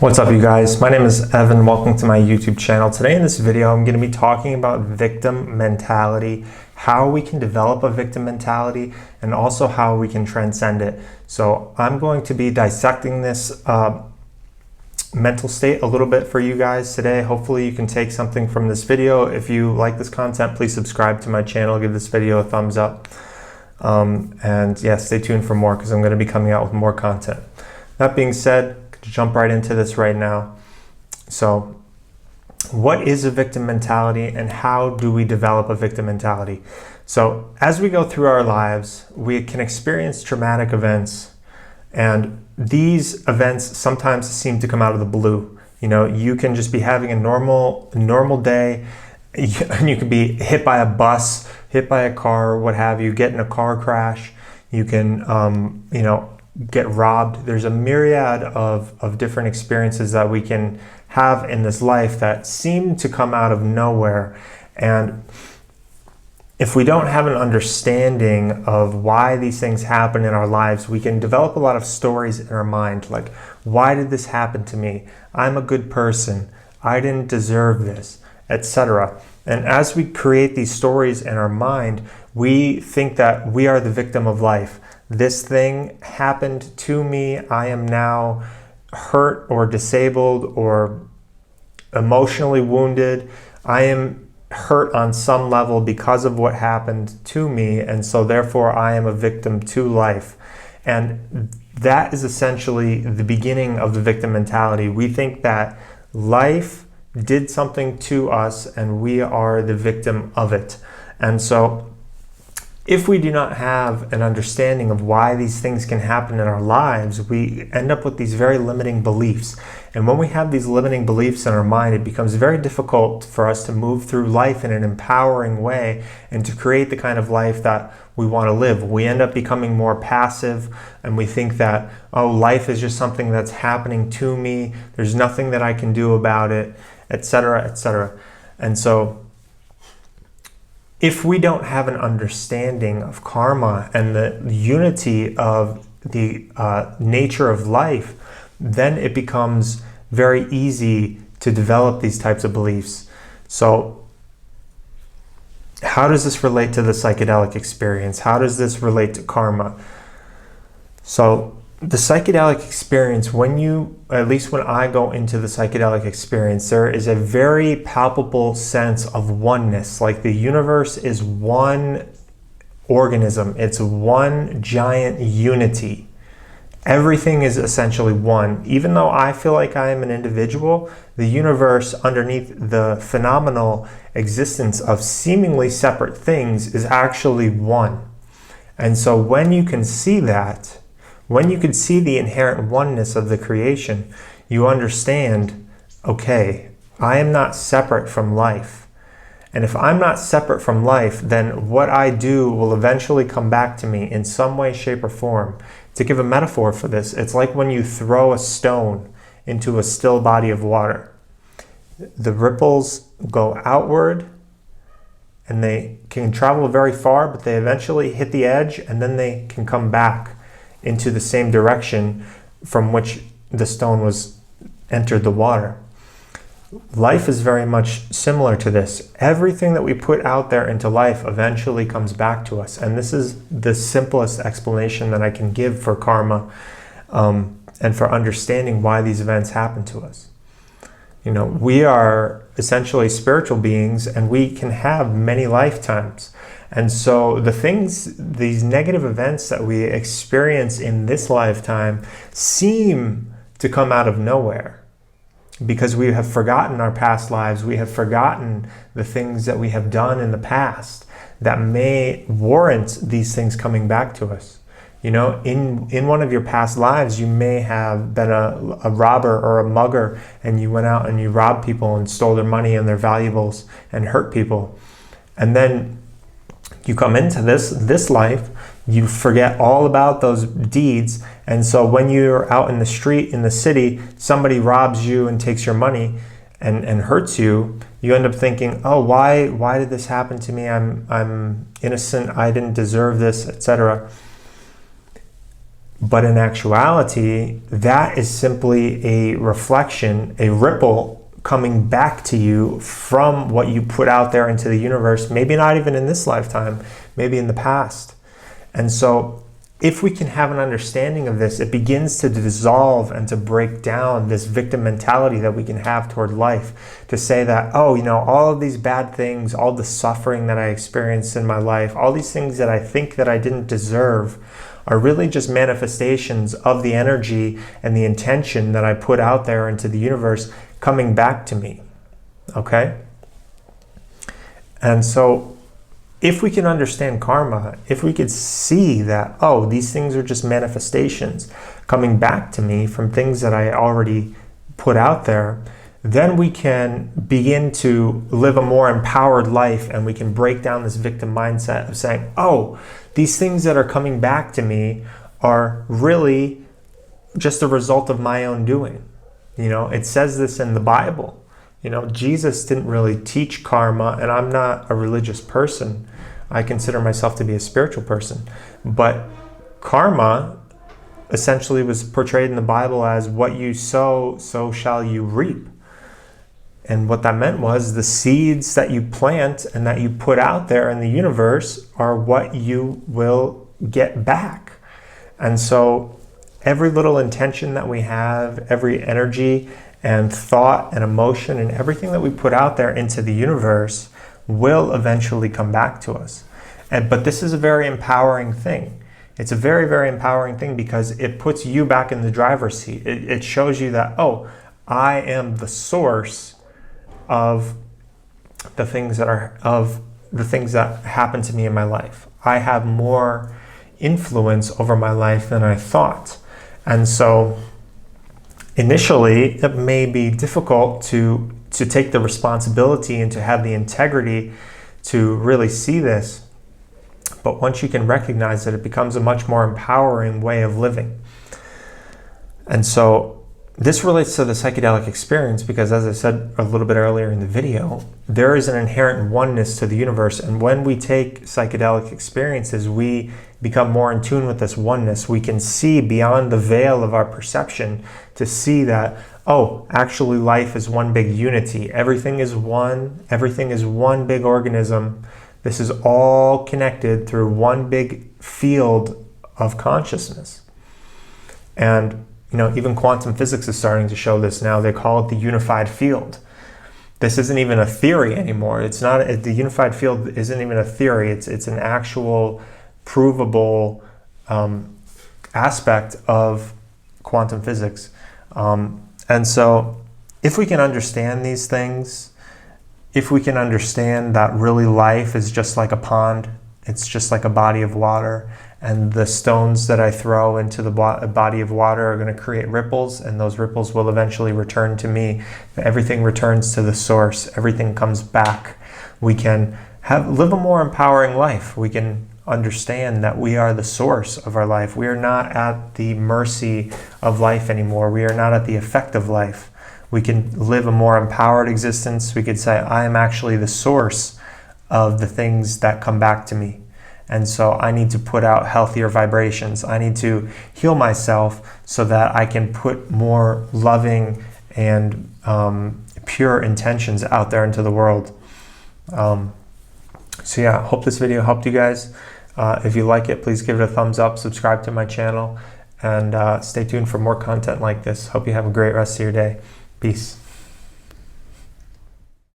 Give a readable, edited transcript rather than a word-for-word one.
What's up, you guys? My name is Evan. Welcome to my YouTube channel. Today in this video, I'm going to be talking about victim mentality, how we can develop a victim mentality, and also how we can transcend it. So I'm going to be dissecting this mental state a little bit for you guys today. Hopefully you can take something from this video. If you like this content, please subscribe to my channel, give this video a thumbs up. And yeah, stay tuned for more because I'm going to be coming out with more content. That being said, jump right into this right now. So what is a victim mentality and how do we develop a victim mentality? So as we go through our lives, we can experience traumatic events, and these events sometimes seem to come out of the blue. You know, you can just be having a normal day, and you could be hit by a bus, hit by a car, what have you, get in a car crash. You can, get robbed. There's a myriad of different experiences that we can have in this life that seem to come out of nowhere. And if we don't have an understanding of why these things happen in our lives, we can develop a lot of stories in our mind, like, why did this happen to me? I'm a good person. I didn't deserve this, etc. And as we create these stories in our mind, we think that we are the victim of life. This thing happened to me. I am now hurt or disabled or emotionally wounded. I am hurt on some level because of what happened to me, and so therefore I am a victim to life. And that is essentially the beginning of the victim mentality. We think that life did something to us and we are the victim of it. And so if we do not have an understanding of why these things can happen in our lives, we end up with these very limiting beliefs. And when we have these limiting beliefs in our mind, it becomes very difficult for us to move through life in an empowering way and to create the kind of life that we want to live. We end up becoming more passive, and we think that, oh, life is just something that's happening to me. There's nothing that I can do about it, etc., etc. And so if we don't have an understanding of karma and the unity of the nature of life, then it becomes very easy to develop these types of beliefs. So how does this relate to the psychedelic experience? How does this relate to karma? So the psychedelic experience, at least when I go into the psychedelic experience, there is a very palpable sense of oneness. Like the universe is one organism. It's one giant unity. Everything is essentially one. Even though I feel like I am an individual, the universe, underneath the phenomenal existence of seemingly separate things, is actually one. And so when you can see that, when you can see the inherent oneness of the creation, you understand, okay, I am not separate from life. And if I'm not separate from life, then what I do will eventually come back to me in some way, shape, or form. To give a metaphor for this, it's like when you throw a stone into a still body of water. The ripples go outward, and they can travel very far, but they eventually hit the edge, and then they can come back into the same direction from which the stone was entered the water. Life is very much similar to this. Everything that we put out there into life eventually comes back to us. And this is the simplest explanation that I can give for karma, and for understanding why these events happen to us. You know, we are essentially spiritual beings, and we can have many lifetimes. And so these negative events that we experience in this lifetime seem to come out of nowhere because we have forgotten our past lives. We have forgotten the things that we have done in the past that may warrant these things coming back to us. You know, in one of your past lives, you may have been a robber or a mugger, and you went out and you robbed people and stole their money and their valuables and hurt people. And then you come into this life, you forget all about those deeds, and so when you're out in the street, in the city, somebody robs you and takes your money and hurts you, you end up thinking, oh, why did this happen to me? I'm innocent, I didn't deserve this, etc. But in actuality, that is simply a reflection, a ripple coming back to you from what you put out there into the universe, maybe not even in this lifetime, maybe in the past. And so if we can have an understanding of this, it begins to dissolve and to break down this victim mentality that we can have toward life, to say that, oh, you know, all of these bad things, all the suffering that I experienced in my life, all these things that I think that I didn't deserve are really just manifestations of the energy and the intention that I put out there into the universe coming back to me, okay? And so if we can understand karma, if we could see that, oh, these things are just manifestations coming back to me from things that I already put out there, then we can begin to live a more empowered life, and we can break down this victim mindset of saying, oh, these things that are coming back to me are really just a result of my own doing. You know, it says this in the Bible. You know, Jesus didn't really teach karma, and I'm not a religious person. I consider myself to be a spiritual person. But karma essentially was portrayed in the Bible as what you sow, so shall you reap. And what that meant was the seeds that you plant and that you put out there in the universe are what you will get back. And so every little intention that we have, every energy and thought and emotion and everything that we put out there into the universe will eventually come back to us. But this is a very empowering thing. It's a very, very empowering thing because it puts you back in the driver's seat. It shows you that, oh, I am the source of the things that happen to me in my life. I have more influence over my life than I thought. And so initially, it may be difficult to take the responsibility and to have the integrity to really see this. But once you can recognize it, it becomes a much more empowering way of living. And so this relates to the psychedelic experience because, as I said a little bit earlier in the video, there is an inherent oneness to the universe. And when we take psychedelic experiences, we become more in tune with this oneness. We can see beyond the veil of our perception to see that, oh, actually life is one big unity. Everything is one. Everything is one big organism. This is all connected through one big field of consciousness. And you know, even quantum physics is starting to show this now. They call it the unified field. This isn't even a theory anymore. It's not, the unified field isn't even a theory. It's an actual provable aspect of quantum physics. And so if we can understand these things, if we can understand that really life is just like a pond, it's just like a body of water, and the stones that I throw into the body of water are going to create ripples, and those ripples will eventually return to me. Everything returns to the source. Everything comes back. We can live a more empowering life. We can understand that we are the source of our life. We are not at the mercy of life anymore. We are not at the effect of life. We can live a more empowered existence. We could say, I am actually the source of the things that come back to me. And so I need to put out healthier vibrations. I need to heal myself so that I can put more loving and pure intentions out there into the world. So yeah, hope this video helped you guys. If you like it, please give it a thumbs up, subscribe to my channel, and stay tuned for more content like this. Hope you have a great rest of your day. Peace.